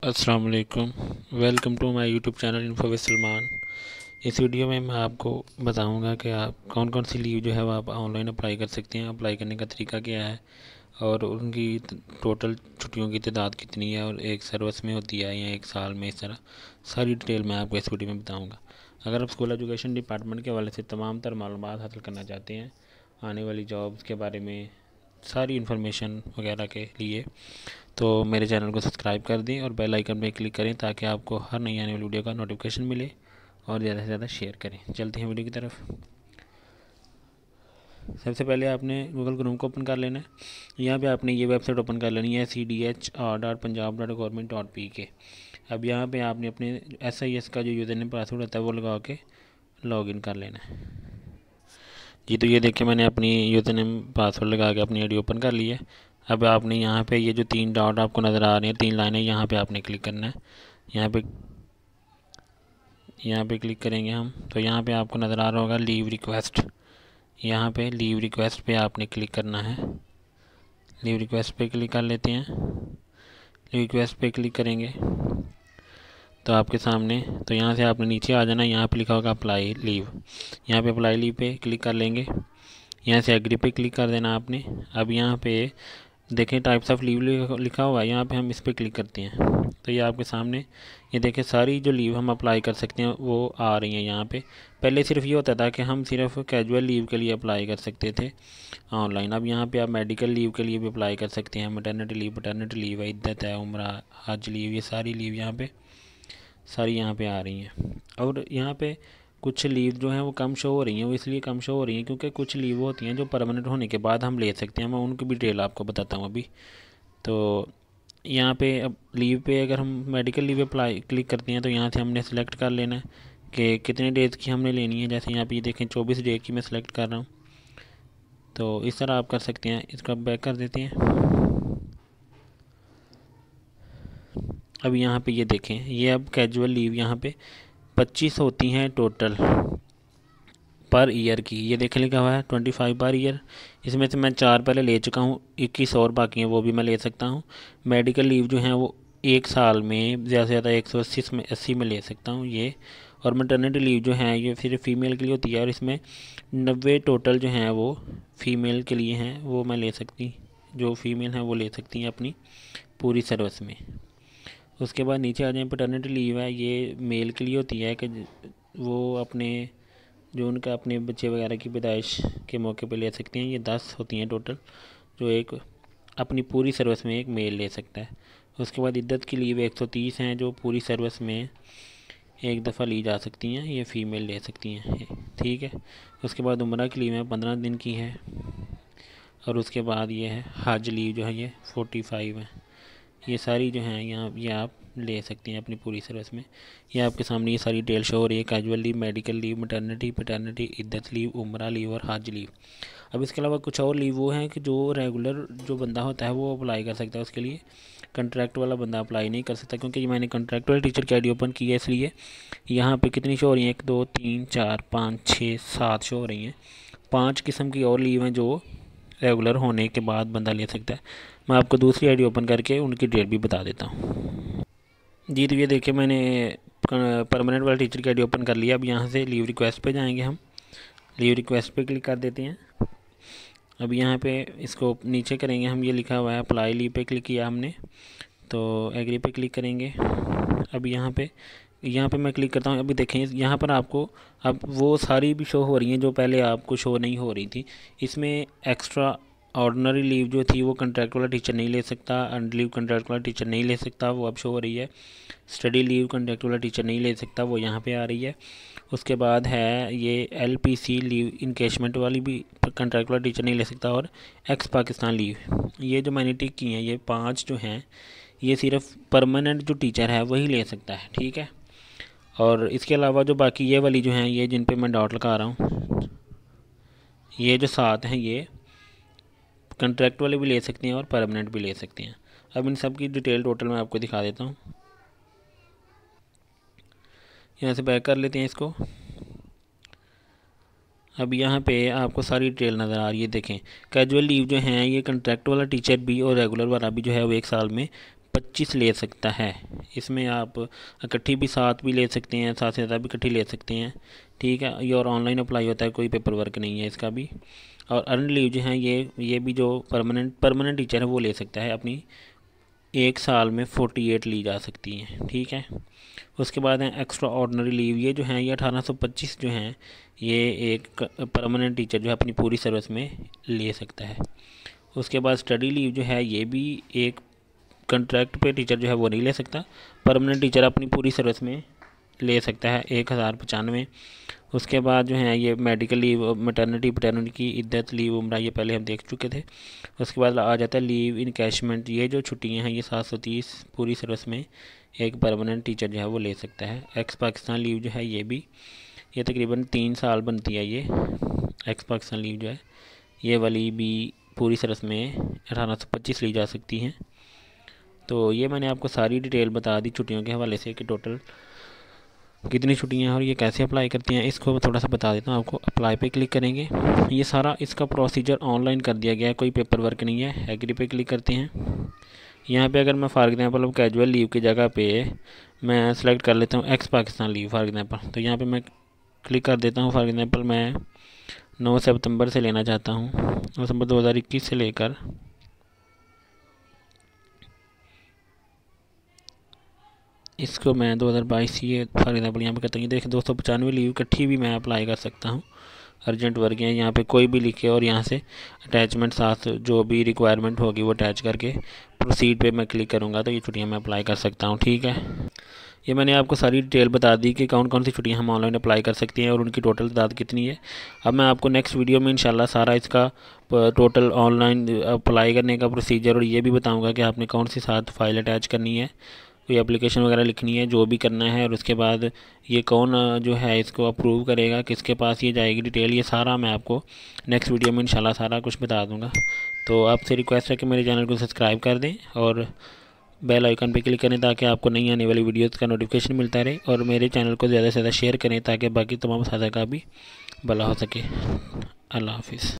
अस्सलाम वालेकुम। Welcome to my YouTube channel info with Salman. इस वीडियो में मैं आपको बताऊंगा कि आप कौन कौन सी लीव जो है वो आप ऑनलाइन अप्लाई कर सकते हैं, अप्लाई करने का तरीका क्या है और उनकी टोटल छुट्टियों की तादाद कितनी है और एक सर्विस में होती है या एक साल में, इस तरह सारी डिटेल मैं आपको इस वीडियो में बताऊँगा। अगर आप स्कूल एजुकेशन डिपार्टमेंट के हवाले से तमाम तर मालूमात हासिल करना चाहते हैं आने वाली जॉब्स के बारे में, सारी इन्फॉर्मेशन वगैरह के लिए, तो मेरे चैनल को सब्सक्राइब कर दें और बेल आइकन पर क्लिक करें ताकि आपको हर नई आने वाली वीडियो का नोटिफिकेशन मिले और ज़्यादा से ज़्यादा शेयर करें। चलते हैं वीडियो की तरफ। सबसे पहले आपने गूगल क्रोम को ओपन कर लेना है। यहाँ पे आपने ये वेबसाइट ओपन कर लेनी है cdhr.punjab.government.pk। अब यहाँ पे आपने अपने SIS का जो यूज़र नेम पासवर्ड होता है वो लगा के लॉगिन कर लेना है। जी, तो ये देखिए मैंने अपनी यूज़र नेम पासवर्ड लगा के अपनी आईडी ओपन कर ली है। अब आपने यहाँ पे ये जो 3 डॉट आपको नज़र आ रही हैं, 3 लाइनें, यहाँ पे आपने क्लिक करना है। यहाँ पे क्लिक करेंगे हम तो यहाँ पे आपको नज़र आ रहा होगा लीव रिक्वेस्ट। यहाँ पे लीव रिक्वेस्ट पे आपने क्लिक करना है। लीव रिक्वेस्ट पे क्लिक कर लेते हैं। लीव रिक्वेस्ट पे क्लिक करेंगे तो आपके सामने, तो यहाँ से आपने नीचे आ जाना, यहाँ पे लिखा होगा अप्लाई लीव। यहाँ पे अप्लाई लीव पे क्लिक कर लेंगे। यहाँ से एग्री पे क्लिक कर देना आपने। अब यहाँ पे देखें टाइप्स ऑफ लीव लिखा हुआ है, यहाँ पे हम इस पर क्लिक करते हैं तो ये आपके सामने, ये देखें सारी जो लीव हम अप्लाई कर सकते हैं वो आ रही हैं यहाँ पे। पहले सिर्फ ये होता था कि हम सिर्फ कैजुअल लीव के लिए अप्लाई कर सकते थे ऑनलाइन। अब यहाँ पे आप मेडिकल लीव के लिए भी अप्लाई कर सकते हैं, मैटरनिटी लीव, पैटर्निटी लीव है, इद्दत है, उम्रा, हज लीव, ये सारी लीव यहाँ पे सारी यहाँ पे आ रही हैं। और यहाँ पे कुछ लीव जो हैं वो कम शो हो रही हैं, वो इसलिए कम शो हो रही हैं क्योंकि कुछ लीव होती हैं जो परमानेंट होने के बाद हम ले सकते हैं। मैं उनकी भी डिटेल आपको बताता हूँ अभी। तो यहाँ पे अब लीव पे अगर हम मेडिकल लीव अप्लाई क्लिक करते हैं तो यहाँ से हमने सेलेक्ट कर लेना है कि कितने डेज़ की हमने लेनी है। जैसे यहाँ पे ये देखें 24 डे की मैं सेलेक्ट कर रहा हूँ, तो इस तरह आप कर सकते हैं। इसका बैक कर देते हैं। अब यहाँ पे ये देखें, ये अब कैजुअल लीव यहाँ पे 25 होती हैं टोटल पर ईयर की। ये देखें लिखा हुआ है 25 पर ईयर। इसमें से मैं 4 पहले ले चुका हूँ, 21 और बाकी हैं वो भी मैं ले सकता हूँ। मेडिकल लीव जो हैं वो एक साल में ज़्यादा से ज़्यादा 180 में ले सकता हूँ ये। और मैटरनिटी लीव जो है ये सिर्फ फीमेल के लिए होती है और इसमें 90 टोटल जो हैं वो फीमेल के लिए हैं, वो मैं ले सकती, जो फीमेल हैं वो ले सकती हैं अपनी पूरी सर्विस में। उसके बाद नीचे आ जाए, पैटर्निटी लीव है, ये मेल के लिए होती है कि वो अपने जो उनका अपने बच्चे वगैरह की पैदाइश के मौके पे ले सकते हैं। ये 10 होती हैं टोटल, जो एक अपनी पूरी सर्विस में एक मेल ले सकता है। उसके बाद इद्दत की लीव 130 हैं जो पूरी सर्विस में एक दफ़ा ली जा सकती हैं, ये फ़ीमेल ले सकती हैं, ठीक है। उसके बाद उम्रा की लीव है 15 दिन की है। और उसके बाद ये है हज लीव जो है ये 45 है। ये सारी जो हैं यहाँ ये आप ले सकती हैं अपनी पूरी सर्विस में। ये आपके सामने ये सारी डिटेल शो हो रही है, casual leave, medical leave, maternity, paternity, इद्दत लीव, उम्रा लीव और हज लीव। अब इसके अलावा कुछ और लीव वो हैं कि जो रेगुलर जो बंदा होता है वो अप्लाई कर सकता है, उसके लिए कंट्रैक्ट वाला बंदा अप्लाई नहीं कर सकता। क्योंकि मैंने कंट्रैक्ट वाले टीचर की आईडी ओपन की है, इसलिए यहाँ पे कितनी शो हो रही हैं, 1 2 3 4 5 6 7 शो हो रही हैं। 5 किस्म की और लीव हैं जो रेगुलर होने के बाद बंदा ले सकता है। मैं आपको दूसरी आईडी ओपन करके उनकी डेट भी बता देता हूँ। जी, तो ये देखिए मैंने परमानेंट वाला टीचर की आईडी ओपन कर लिया। अब यहाँ से लीव रिक्वेस्ट पे जाएंगे हम। लीव रिक्वेस्ट पे क्लिक कर देते हैं। अब यहाँ पे इसको नीचे करेंगे हम, ये लिखा हुआ है अप्लाई लीव पे क्लिक किया हमने, तो एग्री पे क्लिक करेंगे। अब यहाँ पे मैं क्लिक करता हूँ। अभी देखें यहाँ पर आपको अब वो सारी भी शो हो रही हैं जो पहले आपको शो नहीं हो रही थी। इसमें एक्स्ट्रा ऑर्डिनरी लीव जो थी वो कंट्रैक्ट वाला टीचर नहीं ले सकता, अर्नड लीव कंट्रैक्ट वाला टीचर नहीं ले सकता, वो अब शो हो रही है। स्टडी लीव कंट्रैक्ट वाला टीचर नहीं ले सकता, वो यहाँ पे आ रही है। उसके बाद है ये LPC लीव इंकेशमेंट वाली भी कंट्रैक्ट वाला टीचर नहीं ले सकता। और एक्स पाकिस्तान लीव, ये जो मैंने टिक की हैं ये 5 जो हैं ये सिर्फ परमानेंट जो टीचर है वही ले सकता है, ठीक है। और इसके अलावा जो बाकी ये वाली जो हैं ये जिन पे मैं डॉट लगा रहा हूँ, ये जो 7 हैं ये कंट्रैक्ट वाले भी ले सकते हैं और परमानेंट भी ले सकते हैं। अब इन सब की डिटेल टोटल मैं आपको दिखा देता हूँ। यहाँ से बैक कर लेते हैं इसको। अब यहाँ पे आपको सारी डिटेल नज़र आ रही है। देखें कैजुअल लीव जो हैं ये कंट्रैक्ट वाला टीचर भी और रेगुलर वाला भी जो है वो एक साल में 25 ले सकता है। इसमें आप इकट्ठी भी 7 भी ले सकते हैं, 7 से ज़्यादा भी इकट्ठी ले सकते हैं, ठीक है। ये और ऑनलाइन अप्लाई होता है, कोई पेपर वर्क नहीं है इसका भी। और अर्न लीव जो है ये भी जो परमानेंट टीचर है वो ले सकता है, अपनी 1 साल में 48 ली जा सकती हैं, ठीक है। उसके बाद है एक्स्ट्रा ऑर्डिनरी लीव, ये जो है ये 1825 जो हैं, ये एक परमानेंट टीचर जो है अपनी पूरी सर्विस में ले सकता है। उसके बाद स्टडी लीव जो है ये भी एक कॉन्ट्रैक्ट पे टीचर जो है वो नहीं ले सकता, परमानेंट टीचर अपनी पूरी सर्विस में ले सकता है 1095। उसके बाद जो है ये मेडिकल लीव, मैटरनिटी पैटर्निटी की इद्दत लीव उम्र, ये पहले हम देख चुके थे। उसके बाद आ जाता है लीव इनकैशमेंट, ये जो छुट्टियां हैं ये 730 पूरी सर्विस में एक परमानेंट टीचर जो है वो ले सकता है। एक्स पाकिस्तान लीव जो है ये तकरीबन 3 साल बनती है। ये एक्स पाकिस्तान लीव जो है ये वाली भी पूरी सर्विस में 1825 ली जा सकती हैं। तो ये मैंने आपको सारी डिटेल बता दी छुट्टियों के हवाले से कि टोटल कितनी छुट्टियां हैं और ये कैसे अप्लाई करती हैं। इसको मैं थोड़ा सा बता देता हूँ आपको। अप्लाई पे क्लिक करेंगे, ये सारा इसका प्रोसीजर ऑनलाइन कर दिया गया है, कोई पेपर वर्क नहीं है। एग्री पे क्लिक करते हैं। यहाँ पे अगर मैं फॉर एग्जांपल कैजुअल लीव की जगह पे मैं सेलेक्ट कर लेता हूँ x Pakistan leave for example, तो यहाँ पे मैं क्लिक कर देता हूँ। फॉर एग्जांपल मैं 9 सितंबर से लेना चाहता हूँ, 9 सितंबर 2021 से लेकर इसको मैं 2022 ये फॉर एग्जाम्पल यहाँ पे करता हूँ। देखिए 295 लीव इकट्ठी भी मैं अप्लाई कर सकता हूँ। अर्जेंट वर्क है, यहाँ पे कोई भी लिखे और यहाँ से अटैचमेंट साथ जो भी रिक्वायरमेंट होगी वो अटैच करके प्रोसीड पे मैं क्लिक करूँगा तो ये छुट्टियाँ मैं अप्लाई कर सकता हूँ, ठीक है। ये मैंने आपको सारी डिटेल बता दी कि कौन कौन सी छुट्टियाँ हम ऑनलाइन अप्लाई कर सकते हैं और उनकी टोटल तादाद कितनी है। अब मैं आपको नेक्स्ट वीडियो में इंशाल्लाह सारा इसका टोटल ऑनलाइन अप्लाई करने का प्रोसीजर और ये भी बताऊँगा कि आपने कौन सी साथ फाइल अटैच करनी है, कोई एप्लीकेशन वगैरह लिखनी है, जो भी करना है। और उसके बाद ये कौन जो है इसको अप्रूव करेगा, किसके पास ये जाएगी डिटेल, ये सारा मैं आपको नेक्स्ट वीडियो में इंशाल्लाह सारा कुछ बता दूंगा। तो आपसे रिक्वेस्ट है कि मेरे चैनल को सब्सक्राइब कर दें और बेल आइकन पे क्लिक करें ताकि आपको नई आने वाली वीडियोज़ का नोटिफिकेशन मिलता रहे। और मेरे चैनल को ज़्यादा से ज़्यादा शेयर करें ताकि बाकी तमाम साथी का भी भला हो सके। अल्लाह हाफिज़।